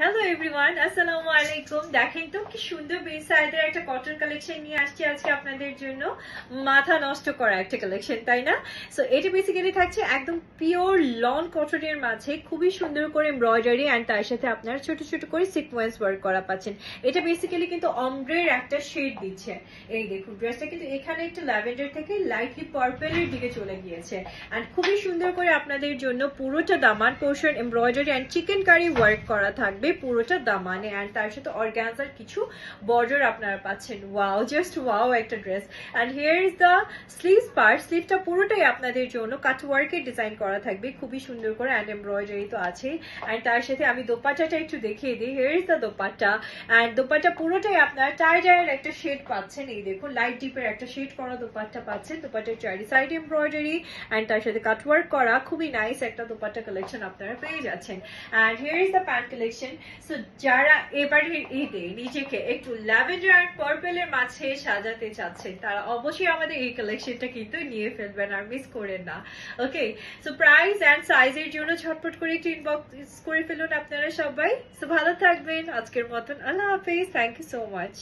Hello everyone, আসসালামু আলাইকুম। দেখেন তো কি সুন্দর বেসাইডের একটা কটন কালেকশন নিয়ে আসছি আজকে আপনাদের জন্য। মাথা নষ্ট করা একটা কালেকশন, তাই না? সো এটা বেসিক্যালি থাকছে একদম পিওর লন কটনের মাঝে, খুবই সুন্দর করে এমব্রয়ডারি অ্যান্ড তার সাথে আপনারা ছোট ছোট করে সিকোয়েন্স ওয়ার্ক করা পাচ্ছেন। এটা বেসিক্যালি কিন্তু অমব্রের একটা শেড দিচ্ছে। এই দেখুন ড্রেসটা কিন্তু এখানে একটু ল্যাভেন্ডার থেকে লাইটলি পার্পেলের দিকে চলে গিয়েছে অ্যান্ড খুবই সুন্দর করে আপনাদের জন্য পুরোটা দামান portion embroidery and chikankari work করা থাকবে পুরোটা দামানে অ্যান্ড তার সাথে অর্গানজার কিছু বর্ডার আপনারা পাচ্ছেন। ওয়াও, জাস্ট ওয়াও একটা dress. And here is the sleeves part. স্লিভটা পুরোটাই আপনাদের জন্য কাট ওয়ার্কের ডিজাইন করা থাকবে খুবই সুন্দর করে অ্যান্ড এমব্রয়ডারি তো আছেই। অ্যান্ড তার সাথে আমি দোপাট্টাটা একটু দেখিয়ে দিই। Here is the dupatta and dupatta পুরোটাই আপনারা টাইডায়ের একটা শেড পাচ্ছেন। এই দেখুন লাইট ডিপের একটা শেড করা দোপাট্টা পাচ্ছেন। দোপাট্টার চারি সাইড এমব্রয়ডারি অ্যান্ড তার সাথে কাটওয়ার্ক করা খুবই নাইস একটা দোপাট্টা কালেকশন আপনারা পেয়ে যাচ্ছেন। And here is the pant collection. So যারা এবারে ঈদে নিজেকে একটু ল্যাভেন্ডার অ্যান্ড পার্পেলের মাঝে সাজাতে চাচ্ছেন তারা অবশ্যই আমাদের এই কালেকশনটা কিন্তু নিয়ে ফেলবেন, আর মিস করেন না। ওকে, সো প্রাইস অ্যান্ড সাইজের জন্য ঝটপট করে একটু ইনবক্স করে ফেলুন আপনারা সবাই। সো ভালো থাকবেন, আজকের মতন আল্লাহ হাফেজ। Thank you so much.